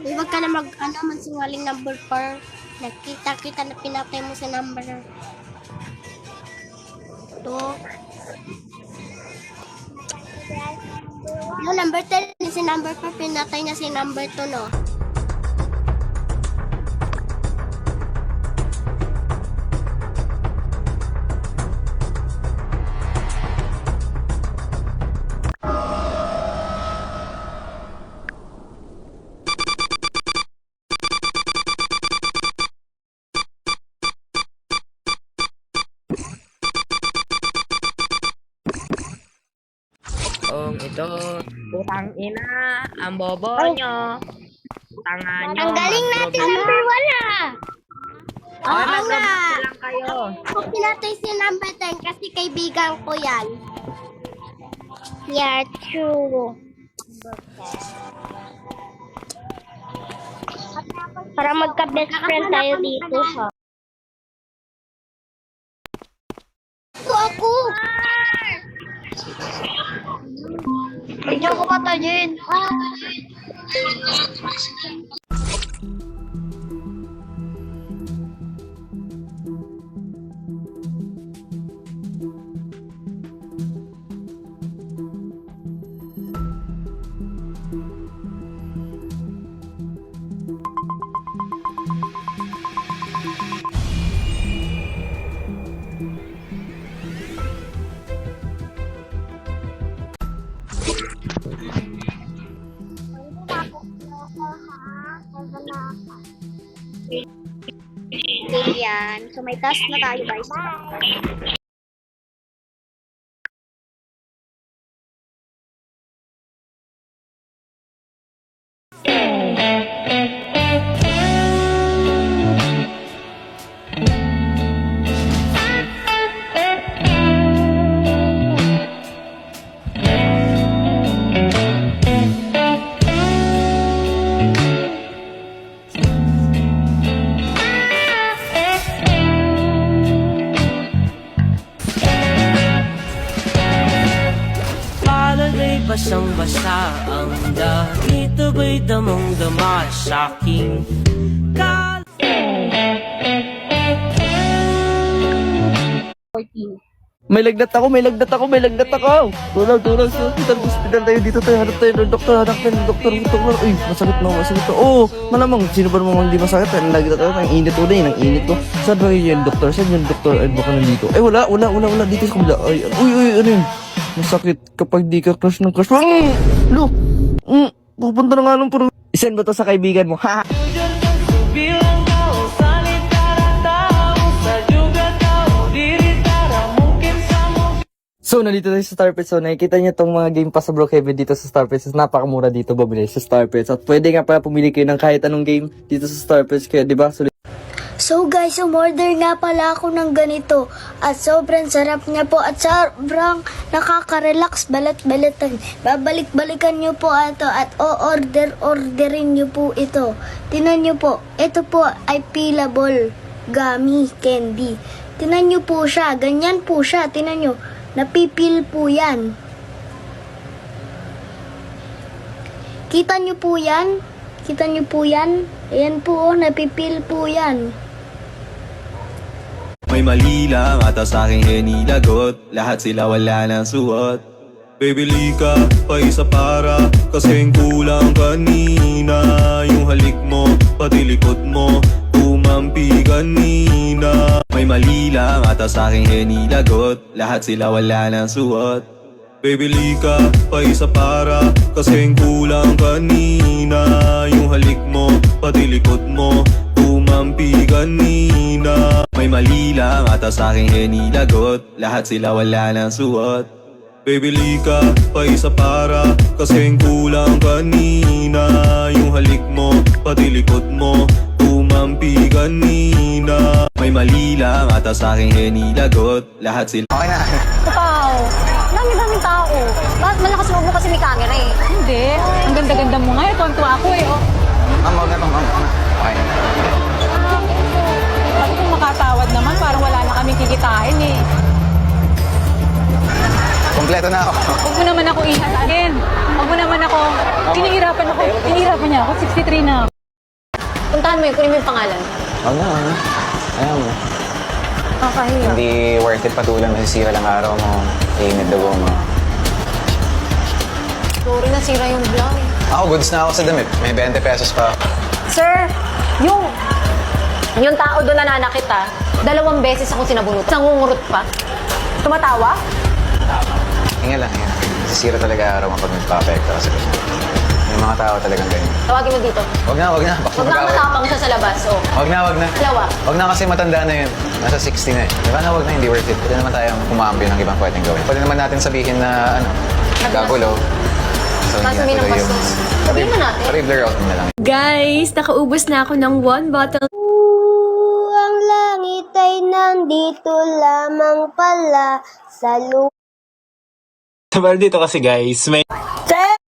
Huwag ka na magsinwaling number 4. Nakita kita na pinatay mo sa number 2. No, number 10 si number 4, pinatay na si number 2, no? Ito, utang ina, ang bobo nyo. Utangan nyo. Ang galing natin number 1, ah! Oo nga! lang kayo. Kung pinatay si number 10 kasi kaibigan ko yan. Yeah, true. Para magka-best friend tayo dito, ha? Ito ako! Hindi ako patayin. Yan. So, may task na tayo, guys. Bye! Basang-basa ang dito ba'y damang-dama sa'king May lagnat ako. Tulog sa hospital tayo dito tayo. Hanap tayo ng doktor, Uy, masakit to. Oo, malamang, sino ba namang hindi masakit? Lagi na tayo, ang init to. Saan ba yung doktor? Ay, baka nandito. Wala, dito sa kabila. Uy, ano yun? Masakit kapag di ka crush ng crush. Pupunta na nga lang pero... Isend mo to sa kaibigan mo, ha? So, nandito tayo sa Starpets. So, nakikita niyo tong mga game pa sa Brookhaven dito sa Starpets. Napakamura dito bumili sa Starpets. At pwede nga pala pumili kayo ng kahit anong game dito sa Starpets. Kaya, di ba? So guys, umorder nga pala ako ng ganito at sobrang sarap niya po at sobrang nakaka-relax balat-balatan. Babalik-balikan niyo po ito at orderin niyo po ito. Tingnan niyo po, ito po ay peelable gummy candy. Tingnan niyo po siya, ganyan po siya, tingnan niyo, napipil po yan. Kita niyo po yan? Kita niyo po yan? Ayan po, napipil po yan. May mali lang ata sa aking hinilagot. Lahat sila wala ng suot. Bibili ka pa isa para kasing kulang kanina. Yung halik mo, pati likod mo, tumampi kanina. May mali lang ata sa aking hinilagot. Lahat sila wala ng suot. Bibili ka pa isa para kasing kulang kanina. Yung halik mo, pati likod mo, tumampi kanina. May mali lang ata sa aking hinilagot. Lahat sila wala ng suot. Bibili ka pa isa para kasing kulang kanina. Yung halik mo, pati likod mo, tumampi kanina. May mali lang ata sa aking hinilagot. Lahat sila Okay na. Pao, dami-daming tao. Bakit malakas mo kasi may camera eh? Hindi. Ang ganda-ganda mo nga. Tonto ako eh. Oh. Okay. Sabi kung makatawad naman, parang wala na kaming kikitain eh. Kompleto na ako. Huwag mo naman ako ihasain. Huwag mo naman ako. Hinihirapan ako. Hinihirapan niya ako, 63 na ako. Puntahan mo yun, kunin mo yung pangalan. Huwag na, huwag na. Ayaw mo. Kakahiya. Hindi worth it patulang, masisira lang araw mo. Init dugo mo. Sorry, nasira yung vlog. Ako, goods na ako sa damit. May 20 pesos pa. Sir, yung tao doon nananakit 2 beses ako sinabunot. Nangungurot pa. Tumatawa? Hinga lang, hinga. Masisira talaga araw mo pag nagpa-apekto kasi may mga tao talagang ganyan. Tawagin mo dito. Huwag na, huwag na. Huwag na matapang siya sa labas. Oh. Huwag na, huwag na. Dalawa. Huwag na kasi matanda na yun. Nasa 60 na eh. Di ba na huwag na, hindi worth it. Pwede naman tayong kumambi ng ibang pwedeng gawin. Pwede naman natin sabihin na, gagulo. So, Tapos hindi uminom natuloy yung... bastos. Sabihin mo natin. Pari-blur out mo na lang. Guys, nakaubos na ako ng 1 bottle. Ang langit ay nandito lamang pala sa lupa. Well, dito kasi guys, may... Sir,